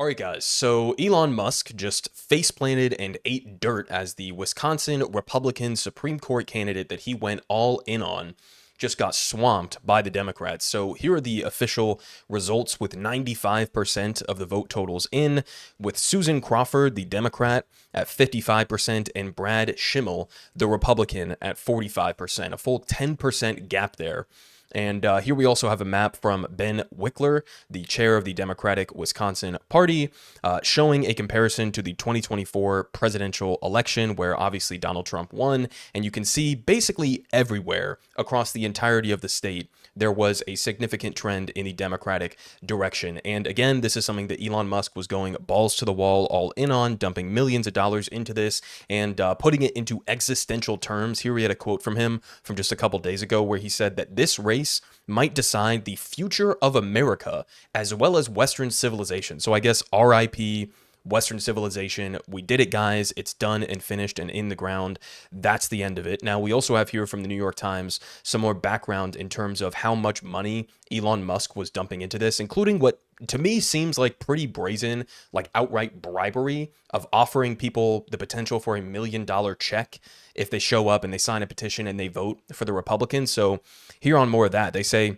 All right, guys. So Elon Musk just face planted and ate dirt as the Wisconsin Republican Supreme Court candidate that he went all in on just got swamped by the Democrats. So here are the official results with 95% of the vote totals in, with Susan Crawford, the Democrat, at 55% and Brad Schimmel, the Republican, at 45%. A full 10% gap there. And here we also have a map from Ben Wickler, the chair of the Democratic Wisconsin Party, showing a comparison to the 2024 presidential election, where obviously Donald Trump won. And you can see basically everywhere across the entirety of the state, there was a significant trend in the Democratic direction. And again, this is something that Elon Musk was going balls to the wall, all in on, dumping millions of dollars into this and putting it into existential terms. Here we had a quote from him from just a couple days ago where he said that this race might decide the future of America as well as Western civilization. So I guess RIP Western civilization. We did it, guys. It's done and finished and in the ground. That's the end of it. Now, we also have here from the New York Times some more background in terms of how much money Elon Musk was dumping into this, including what to me seems like pretty brazen, like outright bribery of offering people the potential for $1 million check if they show up and they sign a petition and they vote for the Republicans. So here on more of that, they say,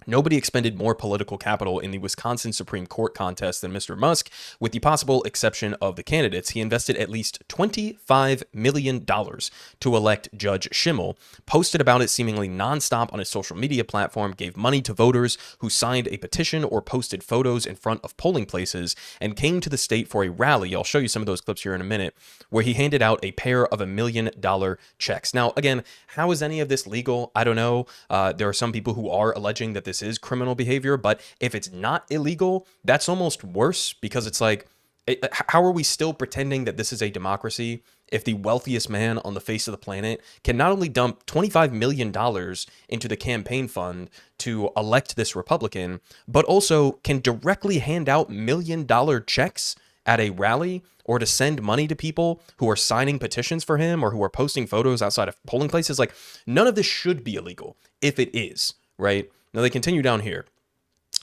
nobody expended more political capital in the Wisconsin Supreme Court contest than Mr. Musk, with the possible exception of the candidates. He invested at least $25 million to elect Judge Schimmel, posted about it seemingly nonstop on his social media platform, gave money to voters who signed a petition or posted photos in front of polling places, and came to the state for a rally. I'll show you some of those clips here in a minute, where he handed out a pair of $1 million checks. Now, again, how is any of this legal? I don't know. There are some people who are alleging that this is criminal behavior, but if it's not illegal, that's almost worse, because it's like, how are we still pretending that this is a democracy if the wealthiest man on the face of the planet can not only dump $25 million into the campaign fund to elect this Republican, but also can directly hand out $1 million checks at a rally, or to send money to people who are signing petitions for him or who are posting photos outside of polling places? Like, none of this should be illegal if it is, right? Now, they continue down here.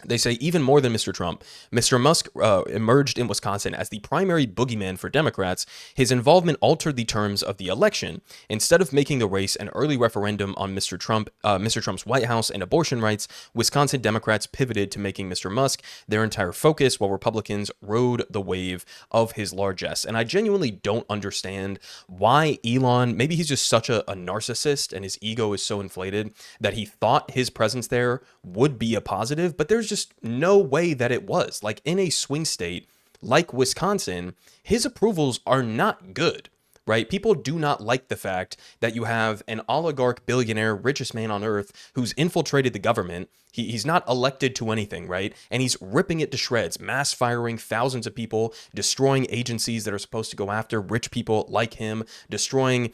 They say even more than Mr. Trump, Mr. Musk emerged in Wisconsin as the primary boogeyman for Democrats. His involvement altered the terms of the election. Instead of making the race an early referendum on Mr. Trump's White House and abortion rights, Wisconsin Democrats pivoted to making Mr. Musk their entire focus, while Republicans rode the wave of his largesse. And I genuinely don't understand why Elon, maybe he's just such a narcissist and his ego is so inflated that he thought his presence there would be a positive, but there's just no way that it was. Like, in a swing state like Wisconsin, his approvals are not good, right? People do not like the fact that you have an oligarch billionaire, richest man on earth, who's infiltrated the government. He's not elected to anything, right? And he's ripping it to shreds, mass firing thousands of people, destroying agencies that are supposed to go after rich people like him, destroying,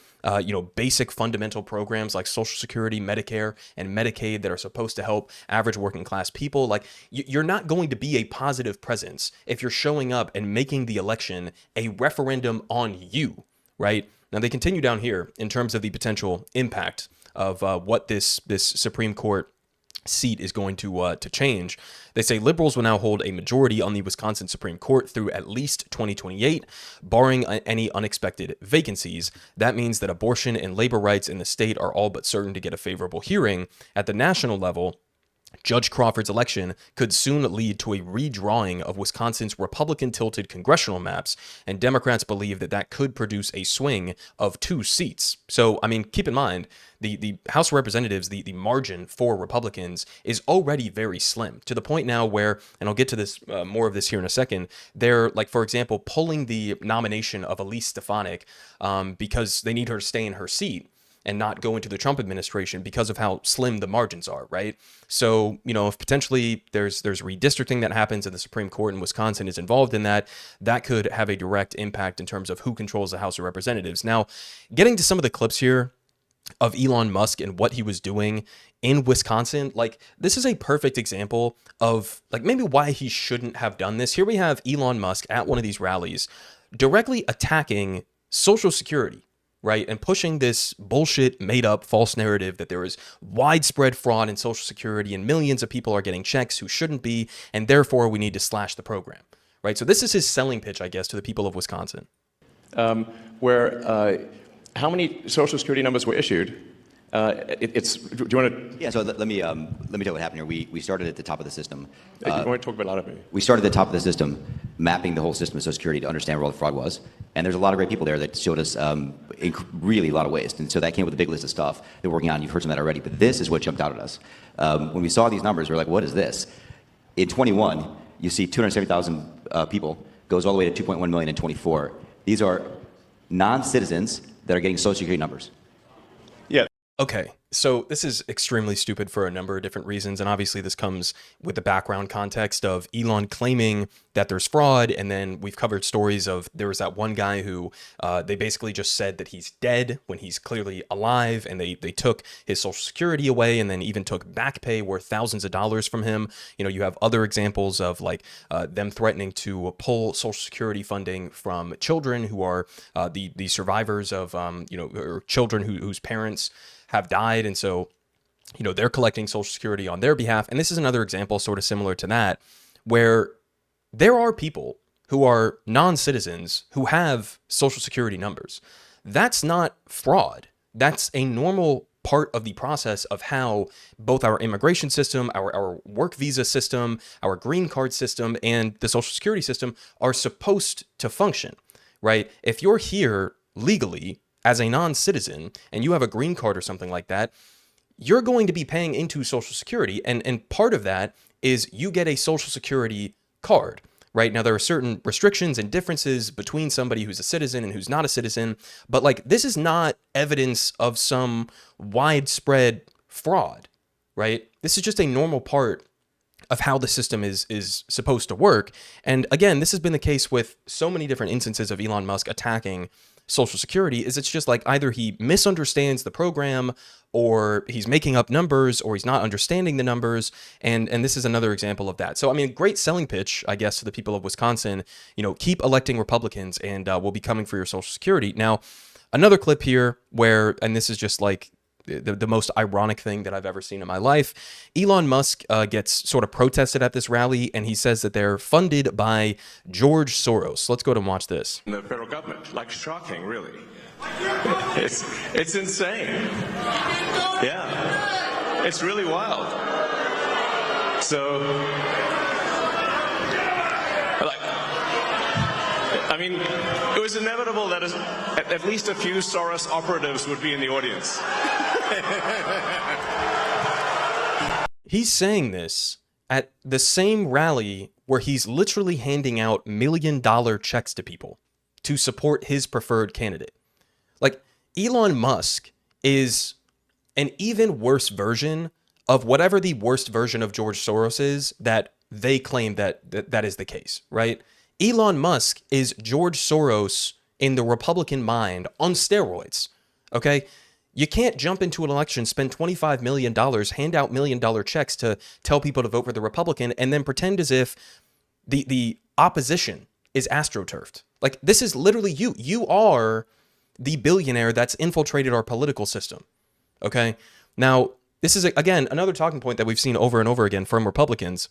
basic fundamental programs like Social Security, Medicare, and Medicaid that are supposed to help average working class people. Like, you're not going to be a positive presence if you're showing up and making the election a referendum on you, right? Now, they continue down here in terms of the potential impact of what this Supreme Court seat is going to change. They say liberals will now hold a majority on the Wisconsin Supreme Court through at least 2028, barring any unexpected vacancies. That means that abortion and labor rights in the state are all but certain to get a favorable hearing. At the national level, Judge Crawford's election could soon lead to a redrawing of Wisconsin's Republican-tilted congressional maps, and Democrats believe that that could produce a swing of 2 seats. So, I mean, keep in mind, the House of Representatives, the margin for Republicans is already very slim, to the point now where, and I'll get to this more of this here in a second, they're, like, for example, pulling the nomination of Elise Stefanik because they need her to stay in her seat and not go into the Trump administration because of how slim the margins are, right? So, if potentially there's redistricting that happens and the Supreme Court in Wisconsin is involved in that, that could have a direct impact in terms of who controls the House of Representatives. Now, getting to some of the clips here of Elon Musk and what he was doing in Wisconsin, like, this is a perfect example of, like, maybe why he shouldn't have done this. Here we have Elon Musk at one of these rallies directly attacking Social Security, right? And pushing this bullshit, made up false narrative that there is widespread fraud in Social Security and millions of people are getting checks who shouldn't be, and therefore we need to slash the program, right? So this is his selling pitch, I guess, to the people of Wisconsin. Where how many Social Security numbers were issued? Do you want to? Yeah. So let me tell you what happened here. We started at the top of the system. You want to talk about a lot of it? We started at the top of the system, mapping the whole system of Social Security to understand where all the fraud was. And there's a lot of great people there that showed us really a lot of waste. And so that came with a big list of stuff that we're working on. You've heard some of that already. But this is what jumped out at us. When we saw these numbers, we were like, what is this? In 21, you see 270,000 people, goes all the way to 2.1 million in 24. These are non-citizens that are getting Social Security numbers. Yeah. Okay, so this is extremely stupid for a number of different reasons, and obviously this comes with the background context of Elon claiming that there's fraud, and then we've covered stories of there was that one guy who they basically just said that he's dead when he's clearly alive, and they took his Social Security away, and then even took back pay worth thousands of dollars from him. You know, you have other examples of like them threatening to pull Social Security funding from children who are the survivors of or children whose parents have died, and so they're collecting Social Security on their behalf. And this is another example sort of similar to that, where there are people who are non-citizens who have Social Security numbers. That's not fraud. That's a normal part of the process of how both our immigration system, our work visa system, our green card system, and the Social Security system are supposed to function, right? If you're here legally as a non-citizen and you have a green card or something like that, you're going to be paying into Social Security. And part of that is you get a Social Security card, right? Now, there are certain restrictions and differences between somebody who's a citizen and who's not a citizen, but like this is not evidence of some widespread fraud, right? This is just a normal part of how the system is supposed to work. And again, this has been the case with so many different instances of Elon Musk attacking Social Security. Is it's just like either he misunderstands the program, or he's making up numbers, or he's not understanding the numbers. And this is another example of that. So, I mean, great selling pitch, I guess, to the people of Wisconsin. Keep electing Republicans and we'll be coming for your Social Security. Now, another clip here where, and this is just like the most ironic thing that I've ever seen in my life. Elon Musk gets sort of protested at this rally, and he says that they're funded by George Soros. Let's go to and watch this. The federal government, like shocking, really. It's insane. Yeah, it's really wild. So, I mean, it was inevitable that at least a few Soros operatives would be in the audience. He's saying this at the same rally where he's literally handing out $1 million checks to people to support his preferred candidate. Like, Elon Musk is an even worse version of whatever the worst version of George Soros is that they claim that is the case, right? Elon Musk is George Soros in the Republican mind on steroids, okay? You can't jump into an election, spend $25 million, hand out $1 million checks to tell people to vote for the Republican, and then pretend as if the opposition is astroturfed. Like, this is literally you. You are the billionaire that's infiltrated our political system, okay? Now, this is, again, another talking point that we've seen over and over again from Republicans.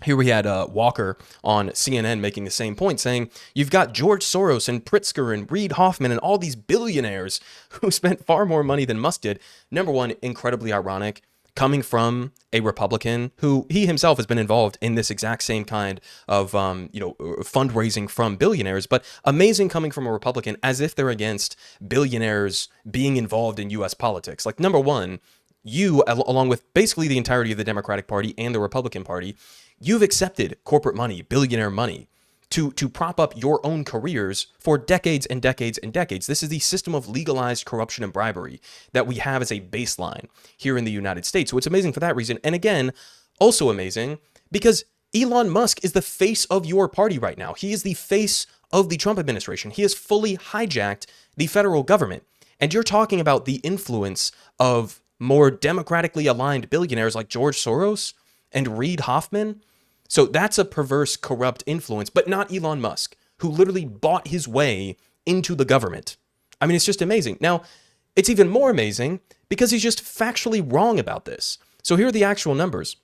Here we had Walker on CNN making the same point, saying you've got George Soros and Pritzker and Reid Hoffman and all these billionaires who spent far more money than Musk did. Number one, incredibly ironic, coming from a Republican who he himself has been involved in this exact same kind of fundraising from billionaires, but amazing coming from a Republican as if they're against billionaires being involved in U.S. politics. Like, number one, you, along with basically the entirety of the Democratic Party and the Republican Party, you've accepted corporate money, billionaire money, to prop up your own careers for decades and decades and decades. This is the system of legalized corruption and bribery that we have as a baseline here in the United States. So it's amazing for that reason. And again, also amazing because Elon Musk is the face of your party right now. He is the face of the Trump administration. He has fully hijacked the federal government. And you're talking about the influence of more democratically aligned billionaires like George Soros and Reid Hoffman. So that's a perverse, corrupt influence, but not Elon Musk, who literally bought his way into the government. I mean, it's just amazing. Now, it's even more amazing because he's just factually wrong about this. So here are the actual numbers.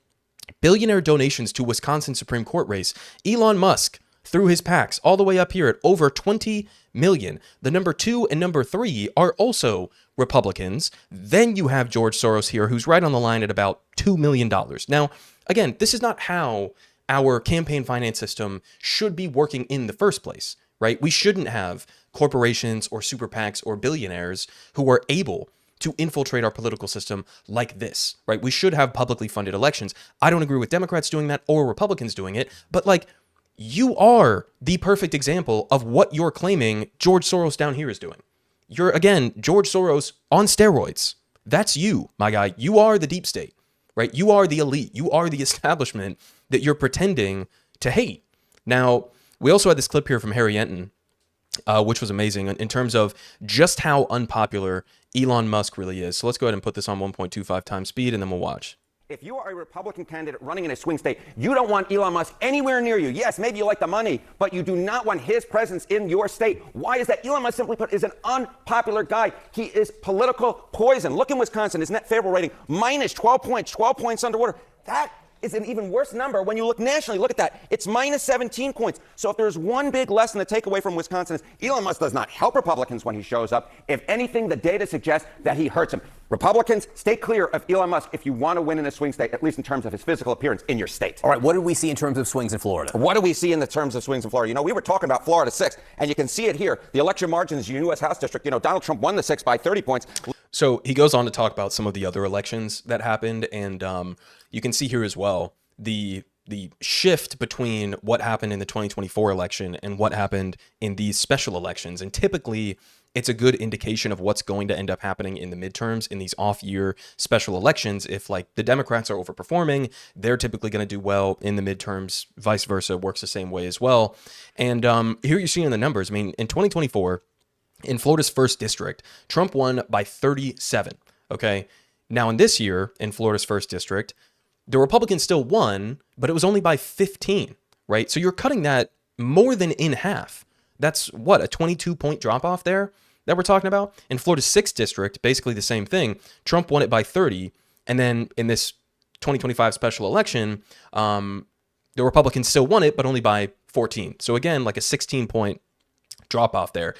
Billionaire donations to Wisconsin Supreme Court race. Elon Musk, through his PACs, all the way up here at over 20 million. The number 2 and number 3 are also Republicans. Then you have George Soros here, who's right on the line at about $2 million. Now, again, this is not how our campaign finance system should be working in the first place, right? We shouldn't have corporations or super PACs or billionaires who are able to infiltrate our political system like this, right? We should have publicly funded elections. I don't agree with Democrats doing that or Republicans doing it, but like, you are the perfect example of what you're claiming George Soros down here is doing. You're, again, George Soros on steroids. That's you, my guy. You are the deep state, right? You are the elite. You are the establishment that you're pretending to hate. Now, we also had this clip here from Harry Enton, which was amazing in terms of just how unpopular Elon Musk really is. So let's go ahead and put this on 1.25 times speed, and then we'll watch. If you are a Republican candidate running in a swing state, you don't want Elon Musk anywhere near you. Yes, maybe you like the money, but you do not want his presence in your state. Why is that? Elon Musk, simply put, is an unpopular guy. He is political poison. Look in Wisconsin, his net favorable rating, minus 12 points, 12 points underwater. That is an even worse number when you look nationally. Look at that. It's minus 17 points. So if there's one big lesson to take away from Wisconsin is Elon Musk does not help Republicans when he shows up. If anything, the data suggests that he hurts them. Republicans, stay clear of Elon Musk if you want to win in a swing state, at least in terms of his physical appearance in your state. All right, what did we see in terms of swings in Florida? What do we see in the terms of swings in Florida? You know, we were talking about Florida 6, and you can see it here. The election margins in the U.S. House District, you know, Donald Trump won the 6 by 30 points. So he goes on to talk about some of the other elections that happened, and you can see here as well the shift between what happened in the 2024 election and what happened in these special elections. And typically, it's a good indication of what's going to end up happening in the midterms in these off-year special elections. If like the Democrats are overperforming, they're typically going to do well in the midterms. Vice versa works the same way as well. And here you see in the numbers, I mean, in 2024, in Florida's 1st district, Trump won by 37, okay? Now in this year, in Florida's 1st district, the Republicans still won, but it was only by 15, right? So you're cutting that more than in half. That's what, a 22-point drop-off there that we're talking about? In Florida's 6th district, basically the same thing. Trump won it by 30, and then in this 2025 special election, the Republicans still won it, but only by 14. So again, like a 16-point drop off there.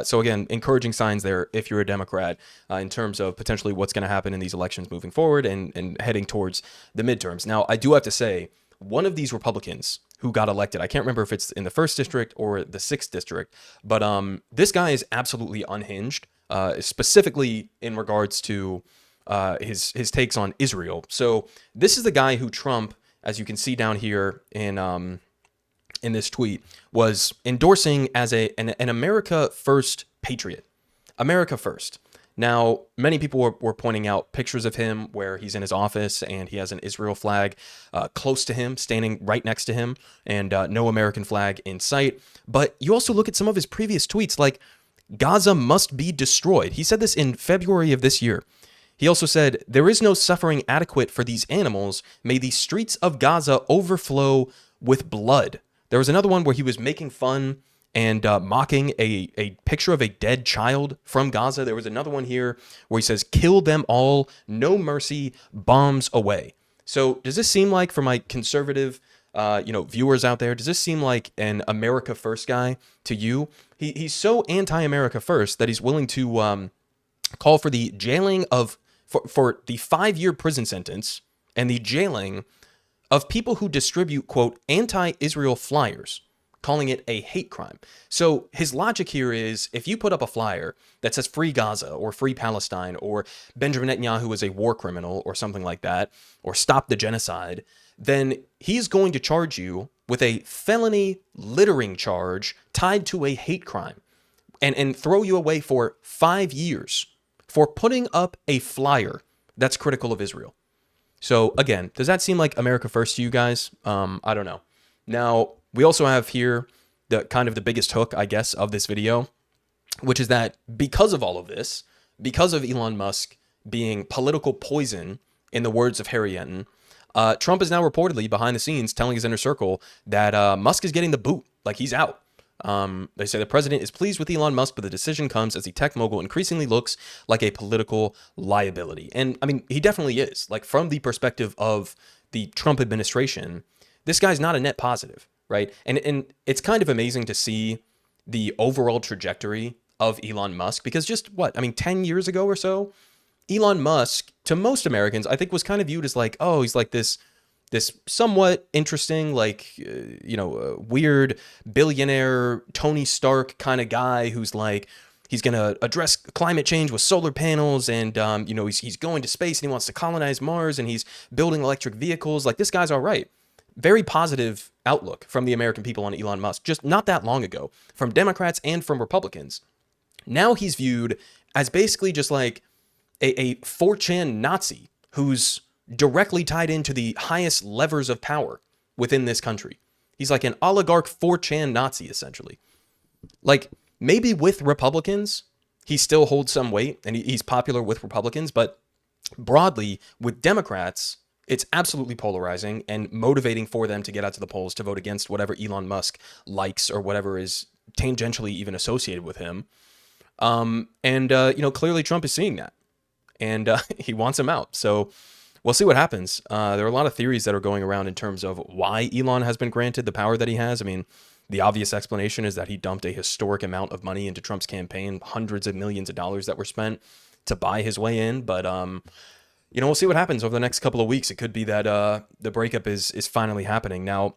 So again, encouraging signs there if you're a Democrat in terms of potentially what's going to happen in these elections moving forward and heading towards the midterms. Now, I do have to say, one of these Republicans who got elected, I can't remember if it's in the 1st district or the 6th district, but this guy is absolutely unhinged, specifically in regards to his takes on Israel. So this is the guy who Trump, as you can see down here in this tweet, was endorsing as an America First patriot. America First. Now, many people were pointing out pictures of him where he's in his office and he has an Israel flag close to him, standing right next to him, and no American flag in sight. But you also look at some of his previous tweets, like, Gaza must be destroyed. He said this in February of this year. He also said, there is no suffering adequate for these animals. May the streets of Gaza overflow with blood. There was another one where he was making fun and mocking a picture of a dead child from Gaza. There was another one here where he says, kill them all, no mercy, bombs away. So does this seem like, for my conservative viewers out there, does this seem like an America First guy to you? He's so anti-America First that he's willing to call for the jailing of, for the 5-year prison sentence and the jailing of people who distribute, quote, anti-Israel flyers, calling it a hate crime. So his logic here is, if you put up a flyer that says free Gaza or free Palestine or Benjamin Netanyahu is a war criminal or something like that, or stop the genocide, then he's going to charge you with a felony littering charge tied to a hate crime and throw you away for 5 years for putting up a flyer that's critical of Israel. So again, does that seem like America First to you guys? I don't know. Now, we also have here the kind of the biggest hook, I guess, of this video, which is that because of all of this, because of Elon Musk being political poison, in the words of Harry Enton, Trump is now reportedly behind the scenes telling his inner circle that Musk is getting the boot, like he's out. They say the president is pleased with Elon Musk, but the decision comes as the tech mogul increasingly looks like a political liability. And I mean, he definitely is. Like, from the perspective of the Trump administration, this guy's not a net positive, right? And it's kind of amazing to see the overall trajectory of Elon Musk, because just 10 years ago or so, Elon Musk, to most Americans, I think was kind of viewed as like, oh, he's like this somewhat interesting, like, weird billionaire Tony Stark kind of guy who's like, he's going to address climate change with solar panels, and, he's going to space and he wants to colonize Mars, and he's building electric vehicles. Like, this guy's all right. Very positive outlook from the American people on Elon Musk, just not that long ago, from Democrats and from Republicans. Now he's viewed as basically just like a 4chan Nazi who's directly tied into the highest levers of power within this country. He's like an oligarch 4chan Nazi, essentially. Like, maybe with Republicans, he still holds some weight and he's popular with Republicans, but broadly with Democrats, it's absolutely polarizing and motivating for them to get out to the polls to vote against whatever Elon Musk likes or whatever is tangentially even associated with him. Clearly Trump is seeing that, and he wants him out. So we'll see what happens. There are a lot of theories that are going around in terms of why Elon has been granted the power that he has. I mean, the obvious explanation is that he dumped a historic amount of money into Trump's campaign, hundreds of millions of dollars that were spent to buy his way in. But, we'll see what happens over the next couple of weeks. It could be that the breakup is finally happening. Now,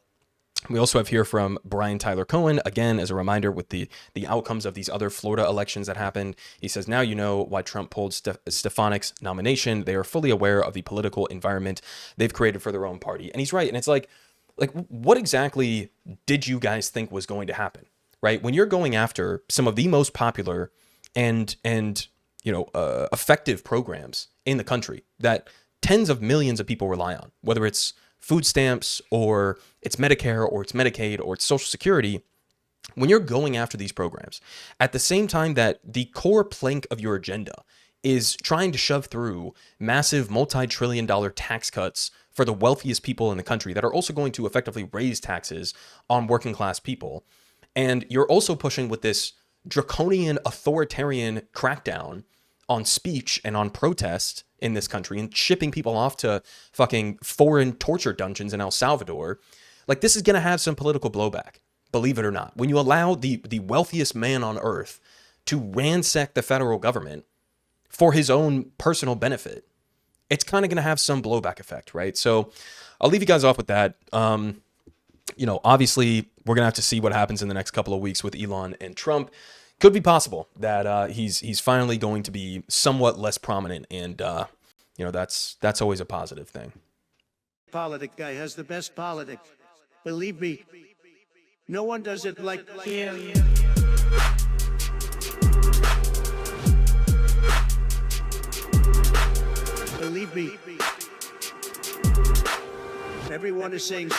we also have here from Brian Tyler Cohen, again, as a reminder with the outcomes of these other Florida elections that happened. He says, now you know why Trump pulled Stefanik's nomination. They are fully aware of the political environment they've created for their own party. And he's right. And it's like, what exactly did you guys think was going to happen, right? When you're going after some of the most popular and effective programs in the country that tens of millions of people rely on, whether it's food stamps or it's Medicare or it's Medicaid or it's Social Security, when you're going after these programs, at the same time that the core plank of your agenda is trying to shove through massive multi-trillion-dollar tax cuts for the wealthiest people in the country that are also going to effectively raise taxes on working class people, and you're also pushing with this draconian authoritarian crackdown on speech and on protest in this country and shipping people off to fucking foreign torture dungeons in El Salvador, like, this is going to have some political blowback, believe it or not. When you allow the wealthiest man on earth to ransack the federal government for his own personal benefit, it's kind of going to have some blowback effect, right? So I'll leave you guys off with that. Obviously, we're going to have to see what happens in the next couple of weeks with Elon and Trump. Could be possible that he's finally going to be somewhat less prominent, and that's always a positive thing. Politic guy has the best politic. Believe me, no one does it like him. Believe me, everyone is saying